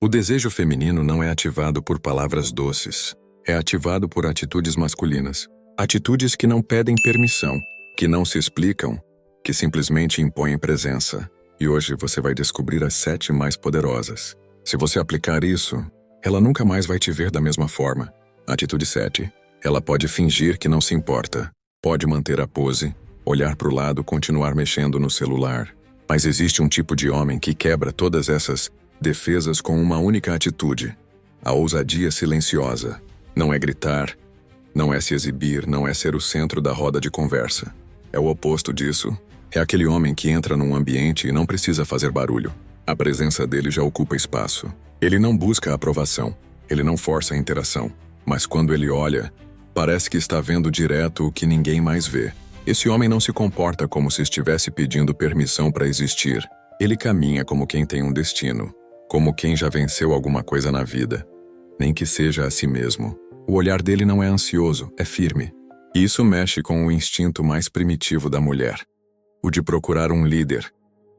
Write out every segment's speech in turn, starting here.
O desejo feminino não é ativado por palavras doces. É ativado por atitudes masculinas. Atitudes que não pedem permissão, que não se explicam, que simplesmente impõem presença. E hoje você vai descobrir as 7 mais poderosas. Se você aplicar isso, ela nunca mais vai te ver da mesma forma. Atitude 7. Ela pode fingir que não se importa. Pode manter a pose, olhar para o lado, continuar mexendo no celular. Mas existe um tipo de homem que quebra todas essas defesas com uma única atitude. A ousadia silenciosa. Não é gritar, não é se exibir, não é ser o centro da roda de conversa. É o oposto disso. É aquele homem que entra num ambiente e não precisa fazer barulho. A presença dele já ocupa espaço. Ele não busca aprovação. Ele não força a interação. Mas quando ele olha, parece que está vendo direto o que ninguém mais vê. Esse homem não se comporta como se estivesse pedindo permissão para existir. Ele caminha como quem tem um destino, como quem já venceu alguma coisa na vida, nem que seja a si mesmo. O olhar dele não é ansioso, é firme. E isso mexe com o instinto mais primitivo da mulher. O de procurar um líder,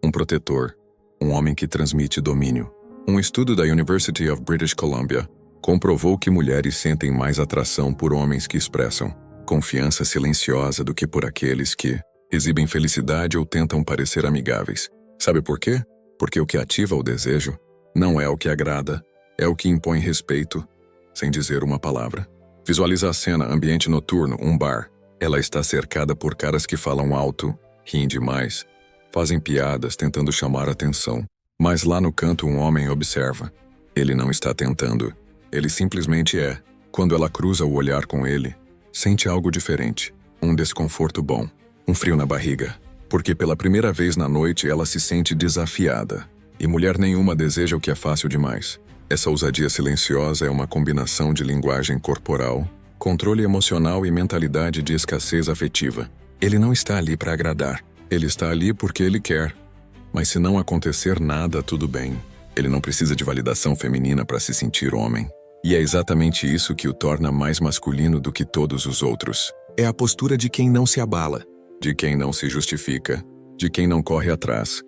um protetor, um homem que transmite domínio. Um estudo da University of British Columbia comprovou que mulheres sentem mais atração por homens que expressam confiança silenciosa do que por aqueles que exibem felicidade ou tentam parecer amigáveis. Sabe por quê? Porque o que ativa o desejo não é o que agrada, é o que impõe respeito, sem dizer uma palavra. Visualiza a cena, ambiente noturno, um bar. Ela está cercada por caras que falam alto, riem demais, fazem piadas tentando chamar atenção. Mas lá no canto um homem observa. Ele não está tentando. Ele simplesmente é. Quando ela cruza o olhar com ele, sente algo diferente. Um desconforto bom. Um frio na barriga. Porque pela primeira vez na noite ela se sente desafiada. E mulher nenhuma deseja o que é fácil demais. Essa ousadia silenciosa é uma combinação de linguagem corporal, controle emocional e mentalidade de escassez afetiva. Ele não está ali para agradar. Ele está ali porque ele quer. Mas se não acontecer nada, tudo bem. Ele não precisa de validação feminina para se sentir homem. E é exatamente isso que o torna mais masculino do que todos os outros. É a postura de quem não se abala, de quem não se justifica, de quem não corre atrás,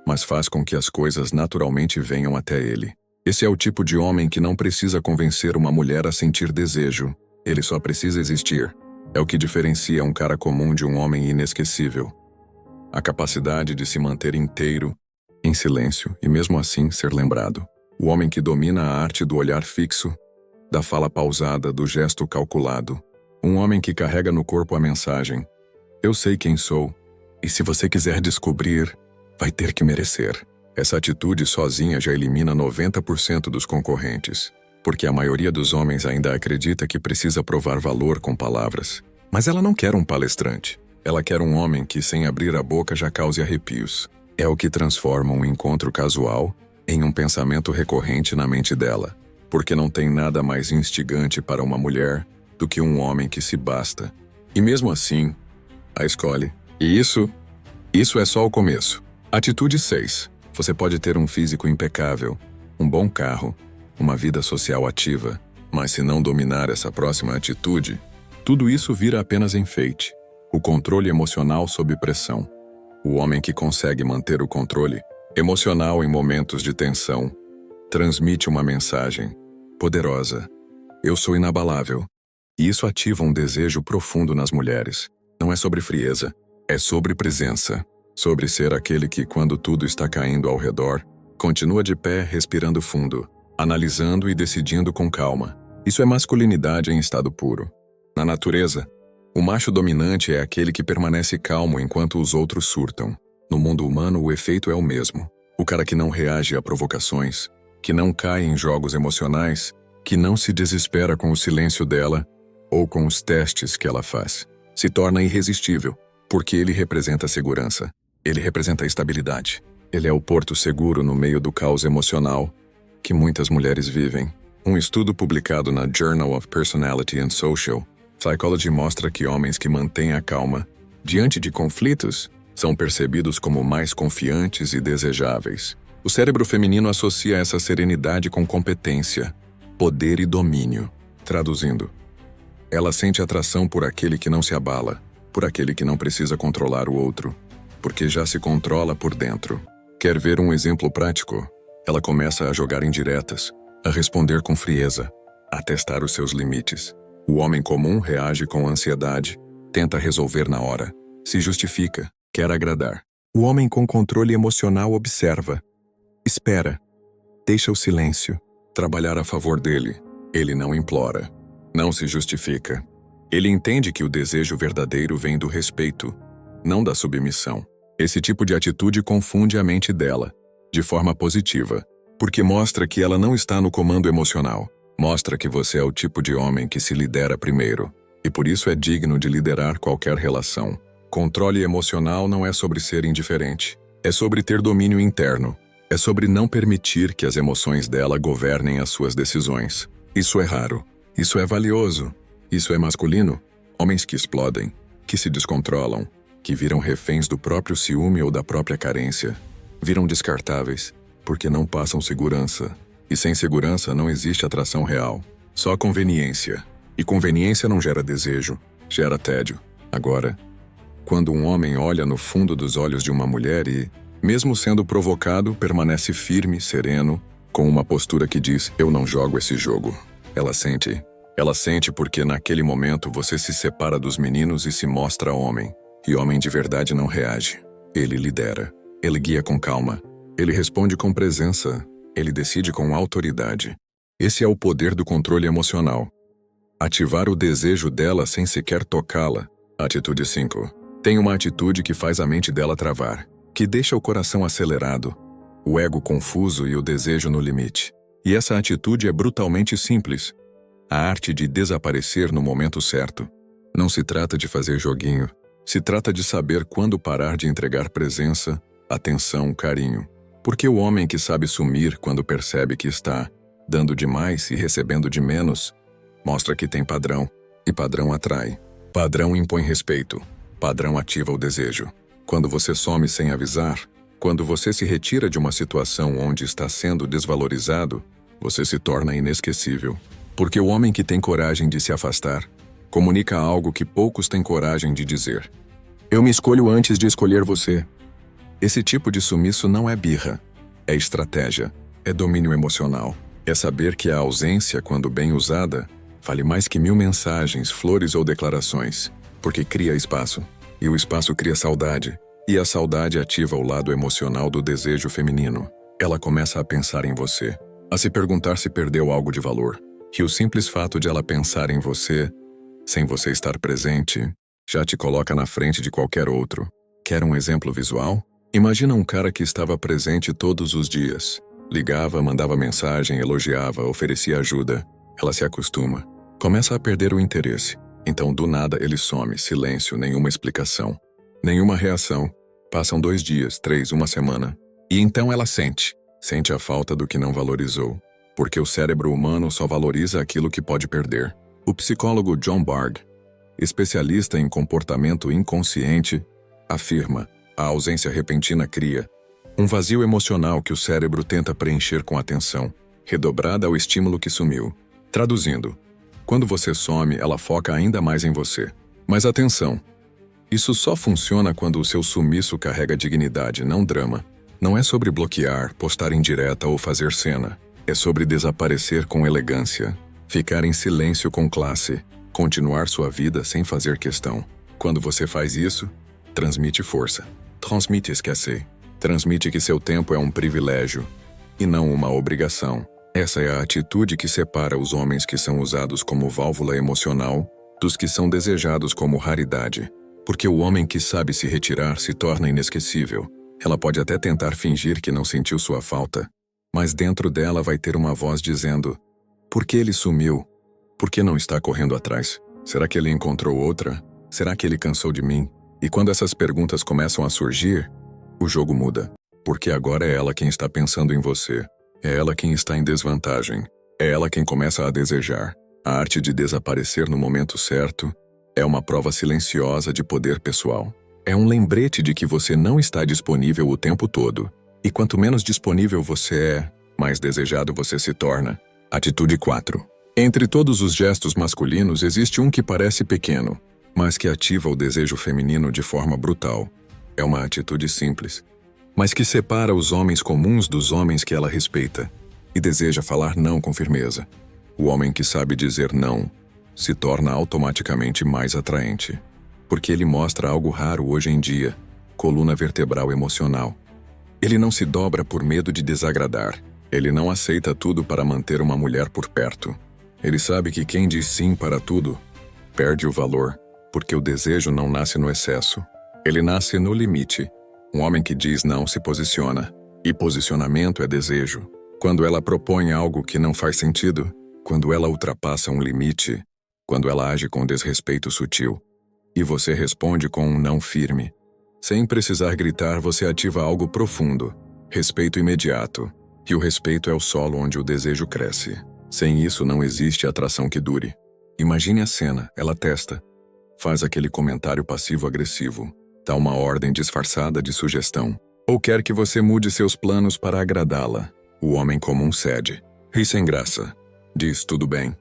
mas faz com que as coisas naturalmente venham até ele. Esse é o tipo de homem que não precisa convencer uma mulher a sentir desejo. Ele só precisa existir. É o que diferencia um cara comum de um homem inesquecível. A capacidade de se manter inteiro, em silêncio e mesmo assim ser lembrado. O homem que domina a arte do olhar fixo, da fala pausada, do gesto calculado. Um homem que carrega no corpo a mensagem: eu sei quem sou, e se você quiser descobrir, vai ter que merecer. Essa atitude sozinha já elimina 90% dos concorrentes, porque a maioria dos homens ainda acredita que precisa provar valor com palavras. Mas ela não quer um palestrante. Ela quer um homem que, sem abrir a boca, já cause arrepios. É o que transforma um encontro casual em um pensamento recorrente na mente dela, porque não tem nada mais instigante para uma mulher do que um homem que se basta. E mesmo assim, a escolhe. E isso é só o começo. Atitude 6. Você pode ter um físico impecável, um bom carro, uma vida social ativa, mas se não dominar essa próxima atitude, tudo isso vira apenas enfeite. O controle emocional sob pressão. O homem que consegue manter o controle emocional em momentos de tensão transmite uma mensagem poderosa. Eu sou inabalável. E isso ativa um desejo profundo nas mulheres. Não é sobre frieza, é sobre presença. Sobre ser aquele que, quando tudo está caindo ao redor, continua de pé, respirando fundo, analisando e decidindo com calma. Isso é masculinidade em estado puro. Na natureza, o macho dominante é aquele que permanece calmo enquanto os outros surtam. No mundo humano, o efeito é o mesmo. O cara que não reage a provocações, que não cai em jogos emocionais, que não se desespera com o silêncio dela ou com os testes que ela faz, se torna irresistível, porque ele representa a segurança. Ele representa a estabilidade. Ele é o porto seguro no meio do caos emocional que muitas mulheres vivem. Um estudo publicado na Journal of Personality and Social Psychology mostra que homens que mantêm a calma diante de conflitos são percebidos como mais confiantes e desejáveis. O cérebro feminino associa essa serenidade com competência, poder e domínio. Traduzindo, ela sente atração por aquele que não se abala, por aquele que não precisa controlar o outro, porque já se controla por dentro. Quer ver um exemplo prático? Ela começa a jogar indiretas, a responder com frieza, a testar os seus limites. O homem comum reage com ansiedade, tenta resolver na hora, se justifica, quer agradar. O homem com controle emocional observa, espera, deixa o silêncio, trabalhar a favor dele. Ele não implora, não se justifica. Ele entende que o desejo verdadeiro vem do respeito, não da submissão. Esse tipo de atitude confunde a mente dela, de forma positiva, porque mostra que ela não está no comando emocional. Mostra que você é o tipo de homem que se lidera primeiro, e por isso é digno de liderar qualquer relação. Controle emocional não é sobre ser indiferente, é sobre ter domínio interno, é sobre não permitir que as emoções dela governem as suas decisões. Isso é raro, isso é valioso, isso é masculino. Homens que explodem, que se descontrolam, que viram reféns do próprio ciúme ou da própria carência, viram descartáveis, porque não passam segurança. E sem segurança não existe atração real, só conveniência. E conveniência não gera desejo, gera tédio. Agora, quando um homem olha no fundo dos olhos de uma mulher e, mesmo sendo provocado, permanece firme, sereno, com uma postura que diz, eu não jogo esse jogo. Ela sente porque naquele momento você se separa dos meninos e se mostra homem. E homem de verdade não reage. Ele lidera. Ele guia com calma. Ele responde com presença. Ele decide com autoridade. Esse é o poder do controle emocional. Ativar o desejo dela sem sequer tocá-la. Atitude 5. Tem uma atitude que faz a mente dela travar, que deixa o coração acelerado, o ego confuso e o desejo no limite. E essa atitude é brutalmente simples. A arte de desaparecer no momento certo. Não se trata de fazer joguinho. Se trata de saber quando parar de entregar presença, atenção, carinho. Porque o homem que sabe sumir quando percebe que está dando demais e recebendo de menos, mostra que tem padrão, e padrão atrai. Padrão impõe respeito. Padrão ativa o desejo. Quando você some sem avisar, quando você se retira de uma situação onde está sendo desvalorizado, você se torna inesquecível. Porque o homem que tem coragem de se afastar, comunica algo que poucos têm coragem de dizer. Eu me escolho antes de escolher você. Esse tipo de sumiço não é birra, é estratégia, é domínio emocional. É saber que a ausência, quando bem usada, vale mais que 1000 mensagens, flores ou declarações, porque cria espaço, e o espaço cria saudade, e a saudade ativa o lado emocional do desejo feminino. Ela começa a pensar em você, a se perguntar se perdeu algo de valor, e o simples fato de ela pensar em você, sem você estar presente, já te coloca na frente de qualquer outro. Quer um exemplo visual? Imagina um cara que estava presente todos os dias. Ligava, mandava mensagem, elogiava, oferecia ajuda. Ela se acostuma. Começa a perder o interesse. Então, do nada, ele some, silêncio, nenhuma explicação. Nenhuma reação. Passam 2 dias, 3, uma semana. E então ela sente. Sente a falta do que não valorizou. Porque o cérebro humano só valoriza aquilo que pode perder. O psicólogo John Bard, especialista em comportamento inconsciente, afirma: a ausência repentina cria um vazio emocional que o cérebro tenta preencher com atenção, redobrada ao estímulo que sumiu. Traduzindo, quando você some, ela foca ainda mais em você. Mas atenção, isso só funciona quando o seu sumiço carrega dignidade, não drama. Não é sobre bloquear, postar indireta ou fazer cena. É sobre desaparecer com elegância, ficar em silêncio com classe, continuar sua vida sem fazer questão. Quando você faz isso, transmite força. Transmite esquecer. Transmite que seu tempo é um privilégio e não uma obrigação. Essa é a atitude que separa os homens que são usados como válvula emocional dos que são desejados como raridade. Porque o homem que sabe se retirar se torna inesquecível. Ela pode até tentar fingir que não sentiu sua falta, mas dentro dela vai ter uma voz dizendo: por que ele sumiu? Por que não está correndo atrás? Será que ele encontrou outra? Será que ele cansou de mim? E quando essas perguntas começam a surgir, o jogo muda. Porque agora é ela quem está pensando em você. É ela quem está em desvantagem. É ela quem começa a desejar. A arte de desaparecer no momento certo é uma prova silenciosa de poder pessoal. É um lembrete de que você não está disponível o tempo todo. E quanto menos disponível você é, mais desejado você se torna. Atitude 4. Entre todos os gestos masculinos existe um que parece pequeno, mas que ativa o desejo feminino de forma brutal. É uma atitude simples, mas que separa os homens comuns dos homens que ela respeita e deseja falar não com firmeza. O homem que sabe dizer não se torna automaticamente mais atraente, porque ele mostra algo raro hoje em dia: coluna vertebral emocional. Ele não se dobra por medo de desagradar. Ele não aceita tudo para manter uma mulher por perto. Ele sabe que quem diz sim para tudo perde o valor, porque o desejo não nasce no excesso. Ele nasce no limite. Um homem que diz não se posiciona, e posicionamento é desejo. Quando ela propõe algo que não faz sentido, quando ela ultrapassa um limite, quando ela age com desrespeito sutil, e você responde com um não firme. Sem precisar gritar, você ativa algo profundo, respeito imediato. E o respeito é o solo onde o desejo cresce. Sem isso não existe atração que dure. Imagine a cena: ela testa, faz aquele comentário passivo-agressivo, dá uma ordem disfarçada de sugestão, ou quer que você mude seus planos para agradá-la. O homem comum cede, ri sem graça, diz tudo bem.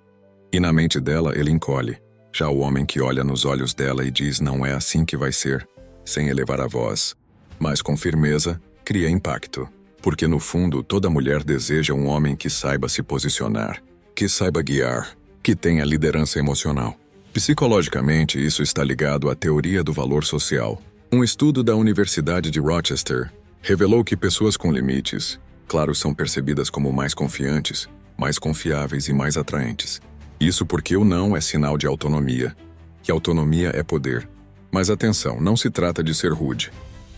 E na mente dela ele encolhe. Já o homem que olha nos olhos dela e diz não é assim que vai ser, sem elevar a voz, mas com firmeza, cria impacto. Porque no fundo toda mulher deseja um homem que saiba se posicionar, que saiba guiar, que tenha liderança emocional. Psicologicamente, isso está ligado à teoria do valor social. Um estudo da Universidade de Rochester revelou que pessoas com limites, claro, são percebidas como mais confiantes, mais confiáveis e mais atraentes. Isso porque o não é sinal de autonomia, que autonomia é poder. Mas atenção, não se trata de ser rude.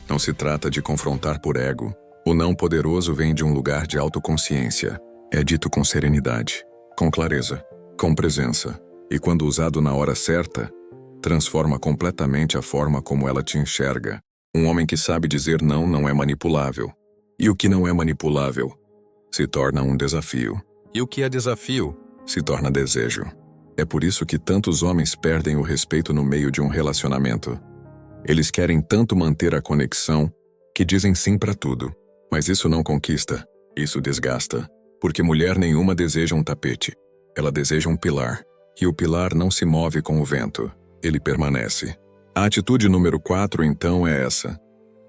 Não se trata de confrontar por ego. O não poderoso vem de um lugar de autoconsciência. É dito com serenidade, com clareza, com presença. E quando usado na hora certa, transforma completamente a forma como ela te enxerga. Um homem que sabe dizer não não é manipulável. E o que não é manipulável se torna um desafio. E o que é desafio se torna desejo. É por isso que tantos homens perdem o respeito no meio de um relacionamento. Eles querem tanto manter a conexão que dizem sim para tudo. Mas isso não conquista, isso desgasta. Porque mulher nenhuma deseja um tapete. Ela deseja um pilar. E o pilar não se move com o vento. Ele permanece. A atitude número 4, então, é essa.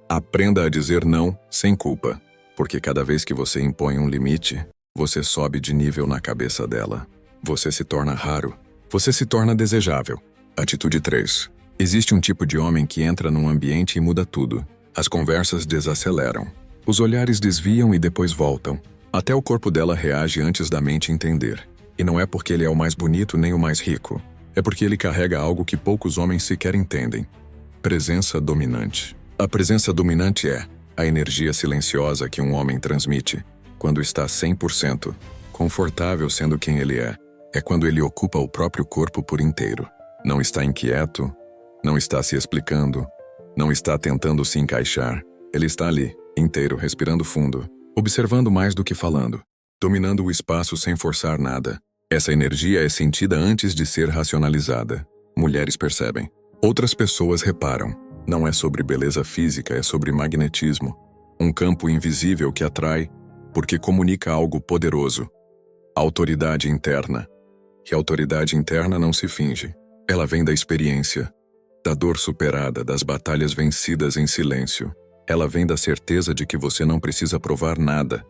Aprenda a dizer não sem culpa. Porque cada vez que você impõe um limite, você sobe de nível na cabeça dela. Você se torna raro. Você se torna desejável. Atitude 3. Existe um tipo de homem que entra num ambiente e muda tudo. As conversas desaceleram. Os olhares desviam e depois voltam. Até o corpo dela reage antes da mente entender. E não é porque ele é o mais bonito nem o mais rico. É porque ele carrega algo que poucos homens sequer entendem. Presença dominante. A presença dominante é a energia silenciosa que um homem transmite quando está 100% confortável sendo quem ele é. É quando ele ocupa o próprio corpo por inteiro. Não está inquieto, não está se explicando, não está tentando se encaixar. Ele está ali, inteiro, respirando fundo, observando mais do que falando, dominando o espaço sem forçar nada. Essa energia é sentida antes de ser racionalizada. Mulheres percebem. Outras pessoas reparam. Não é sobre beleza física, é sobre magnetismo. Um campo invisível que atrai, porque comunica algo poderoso. Autoridade interna. E a autoridade interna não se finge. Ela vem da experiência, da dor superada, das batalhas vencidas em silêncio. Ela vem da certeza de que você não precisa provar nada,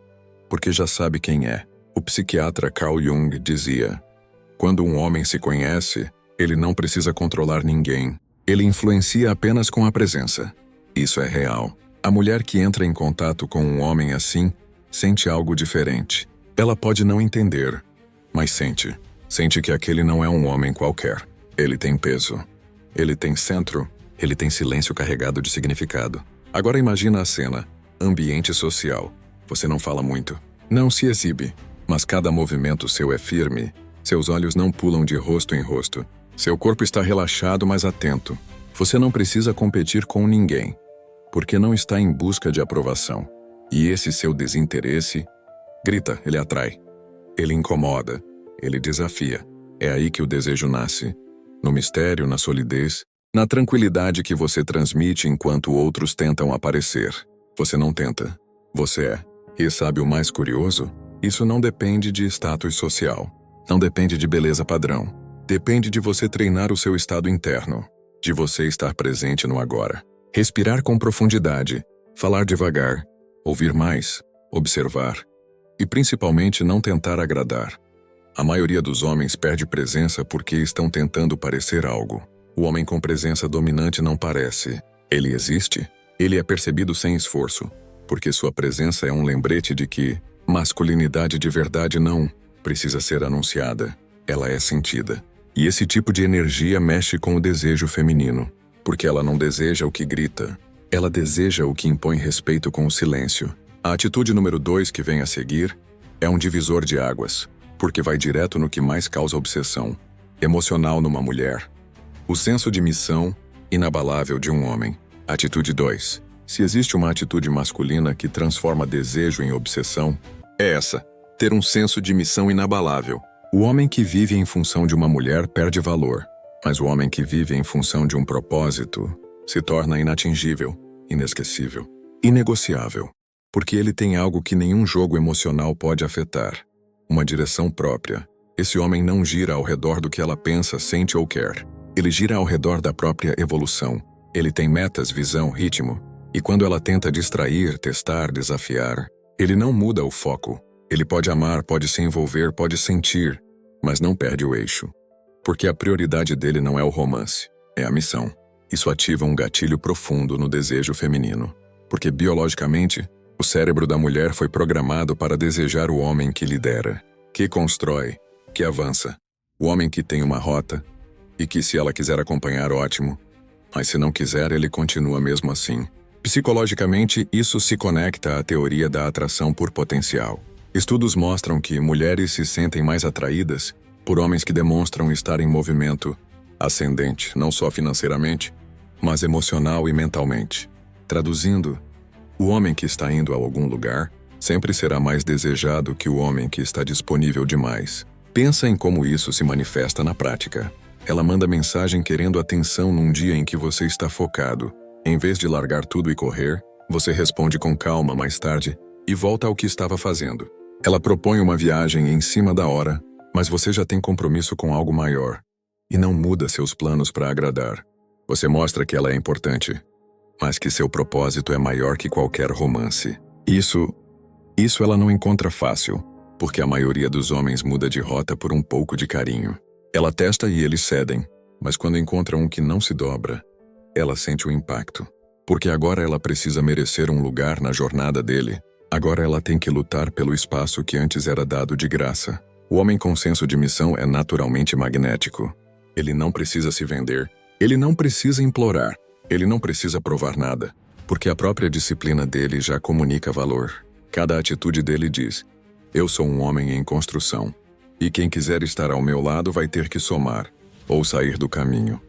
porque já sabe quem é. O psiquiatra Carl Jung dizia: quando um homem se conhece, ele não precisa controlar ninguém. Ele influencia apenas com a presença. Isso é real. A mulher que entra em contato com um homem assim, sente algo diferente. Ela pode não entender, mas sente. Sente que aquele não é um homem qualquer. Ele tem peso. Ele tem centro. Ele tem silêncio carregado de significado. Agora imagina a cena. Ambiente social. Você não fala muito. Não se exibe. Mas cada movimento seu é firme. Seus olhos não pulam de rosto em rosto. Seu corpo está relaxado, mas atento. Você não precisa competir com ninguém, porque não está em busca de aprovação. E esse seu desinteresse, grita, ele atrai. Ele incomoda, ele desafia. É aí que o desejo nasce. No mistério, na solidez, na tranquilidade que você transmite enquanto outros tentam aparecer. Você não tenta, você é. E sabe o mais curioso? Isso não depende de status social. Não depende de beleza padrão. Depende de você treinar o seu estado interno. De você estar presente no agora. Respirar com profundidade. Falar devagar. ouvir mais, observar e principalmente não tentar agradar. A maioria dos homens perde presença porque estão tentando parecer algo. O homem com presença dominante não parece. Ele existe, ele é percebido sem esforço, porque sua presença é um lembrete de que masculinidade de verdade não precisa ser anunciada, ela é sentida. E esse tipo de energia mexe com o desejo feminino, porque ela não deseja o que grita, ela deseja o que impõe respeito com o silêncio. A atitude número 2 que vem a seguir é um divisor de águas, porque vai direto no que mais causa obsessão emocional numa mulher. O senso de missão inabalável de um homem. Atitude 2. Se existe uma atitude masculina que transforma desejo em obsessão, é essa: ter um senso de missão inabalável. O homem que vive em função de uma mulher perde valor, mas o homem que vive em função de um propósito se torna inatingível, inesquecível, inegociável, porque ele tem algo que nenhum jogo emocional pode afetar: uma direção própria. Esse homem não gira ao redor do que ela pensa, sente ou quer. Ele gira ao redor da própria evolução. Ele tem metas, visão, ritmo. E quando ela tenta distrair, testar, desafiar, ele não muda o foco. Ele pode amar, pode se envolver, pode sentir, mas não perde o eixo. Porque a prioridade dele não é o romance, é a missão. Isso ativa um gatilho profundo no desejo feminino. Porque biologicamente, o cérebro da mulher foi programado para desejar o homem que lidera, que constrói, que avança. O homem que tem uma rota, e que se ela quiser acompanhar, ótimo. Mas se não quiser, ele continua mesmo assim. Psicologicamente, isso se conecta à teoria da atração por potencial. Estudos mostram que mulheres se sentem mais atraídas por homens que demonstram estar em movimento ascendente, não só financeiramente, mas emocional e mentalmente. Traduzindo, o homem que está indo a algum lugar sempre será mais desejado que o homem que está disponível demais. Pensa em como isso se manifesta na prática. Ela manda mensagem querendo atenção num dia em que você está focado. Em vez de largar tudo e correr, você responde com calma mais tarde e volta ao que estava fazendo. Ela propõe uma viagem em cima da hora, mas você já tem compromisso com algo maior e não muda seus planos para agradar. Você mostra que ela é importante, mas que seu propósito é maior que qualquer romance. Isso ela não encontra fácil, porque a maioria dos homens muda de rota por um pouco de carinho. Ela testa e eles cedem, mas quando encontra um que não se dobra, ela sente o impacto. Porque agora ela precisa merecer um lugar na jornada dele. Agora ela tem que lutar pelo espaço que antes era dado de graça. O homem com senso de missão é naturalmente magnético. Ele não precisa se vender. Ele não precisa implorar. Ele não precisa provar nada, porque a própria disciplina dele já comunica valor. Cada atitude dele diz: eu sou um homem em construção. E quem quiser estar ao meu lado vai ter que somar, ou sair do caminho.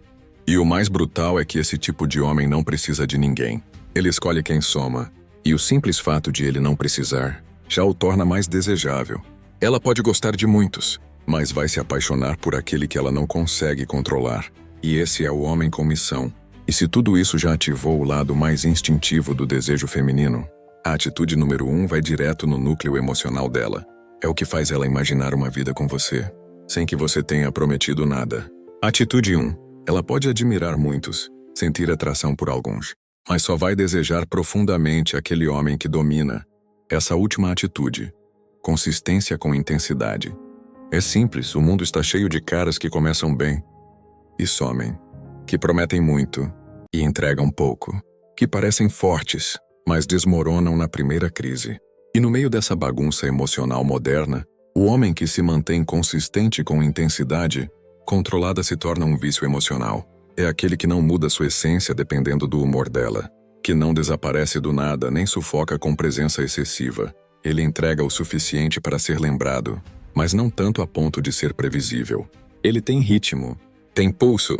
E o mais brutal é que esse tipo de homem não precisa de ninguém. Ele escolhe quem soma, e o simples fato de ele não precisar já o torna mais desejável. Ela pode gostar de muitos, mas vai se apaixonar por aquele que ela não consegue controlar. E esse é o homem com missão. E se tudo isso já ativou o lado mais instintivo do desejo feminino, a atitude número 1 vai direto no núcleo emocional dela. É o que faz ela imaginar uma vida com você, sem que você tenha prometido nada. Atitude 1. Ela pode admirar muitos, sentir atração por alguns, mas só vai desejar profundamente aquele homem que domina. Essa última atitude. Consistência com intensidade. É simples, o mundo está cheio de caras que começam bem e somem, que prometem muito e entregam pouco, que parecem fortes, mas desmoronam na primeira crise. E no meio dessa bagunça emocional moderna, o homem que se mantém consistente com intensidade, controlada se torna um vício emocional. É aquele que não muda sua essência dependendo do humor dela, que não desaparece do nada nem sufoca com presença excessiva. Ele entrega o suficiente para ser lembrado, mas não tanto a ponto de ser previsível. Ele tem ritmo, tem pulso,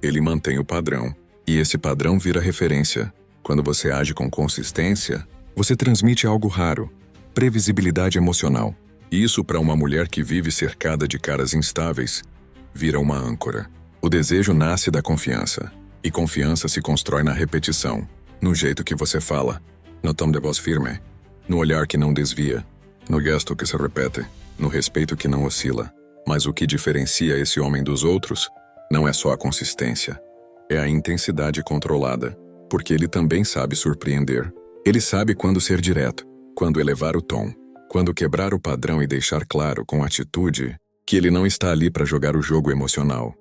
ele mantém o padrão, e esse padrão vira referência. Quando você age com consistência, você transmite algo raro: previsibilidade emocional. E isso, para uma mulher que vive cercada de caras instáveis, vira uma âncora. O desejo nasce da confiança, e confiança se constrói na repetição, no jeito que você fala, no tom de voz firme, no olhar que não desvia, no gesto que se repete, no respeito que não oscila. Mas o que diferencia esse homem dos outros não é só a consistência, é a intensidade controlada, porque ele também sabe surpreender. Ele sabe quando ser direto, quando elevar o tom, quando quebrar o padrão e deixar claro com atitude que ele não está ali para jogar o jogo emocional.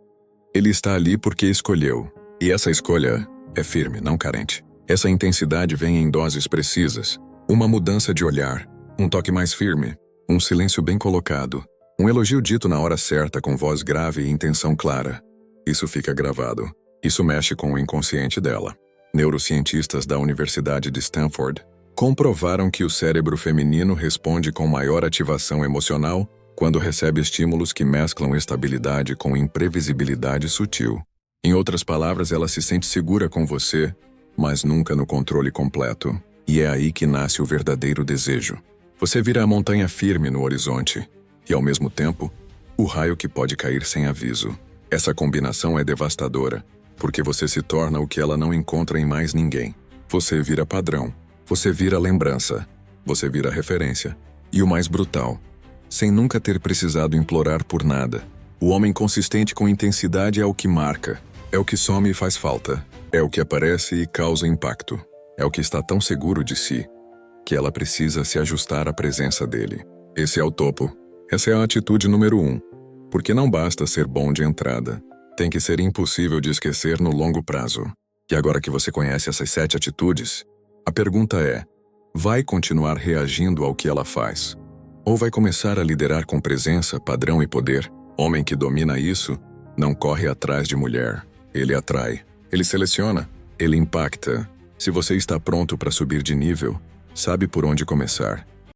Ele está ali porque escolheu. E essa escolha é firme, não carente. Essa intensidade vem em doses precisas. Uma mudança de olhar, um toque mais firme, um silêncio bem colocado, um elogio dito na hora certa com voz grave e intenção clara. Isso fica gravado. Isso mexe com o inconsciente dela. Neurocientistas da Universidade de Stanford comprovaram que o cérebro feminino responde com maior ativação emocional quando recebe estímulos que mesclam estabilidade com imprevisibilidade sutil. Em outras palavras, ela se sente segura com você, mas nunca no controle completo. E é aí que nasce o verdadeiro desejo. Você vira a montanha firme no horizonte e, ao mesmo tempo, o raio que pode cair sem aviso. Essa combinação é devastadora, porque você se torna o que ela não encontra em mais ninguém. Você vira padrão, você vira lembrança, você vira referência. E o mais brutal, sem nunca ter precisado implorar por nada, o homem consistente com intensidade é o que marca, é o que some e faz falta, é o que aparece e causa impacto, é o que está tão seguro de si que ela precisa se ajustar à presença dele. Esse é o topo. Essa é a atitude número 1. Porque não basta ser bom de entrada. Tem que ser impossível de esquecer no longo prazo. E agora que você conhece essas 7 atitudes, a pergunta é: vai continuar reagindo ao que ela faz? Ou vai começar a liderar com presença, padrão e poder? Homem que domina isso não corre atrás de mulher. Ele atrai. Ele seleciona. Ele impacta. Se você está pronto para subir de nível, sabe por onde começar.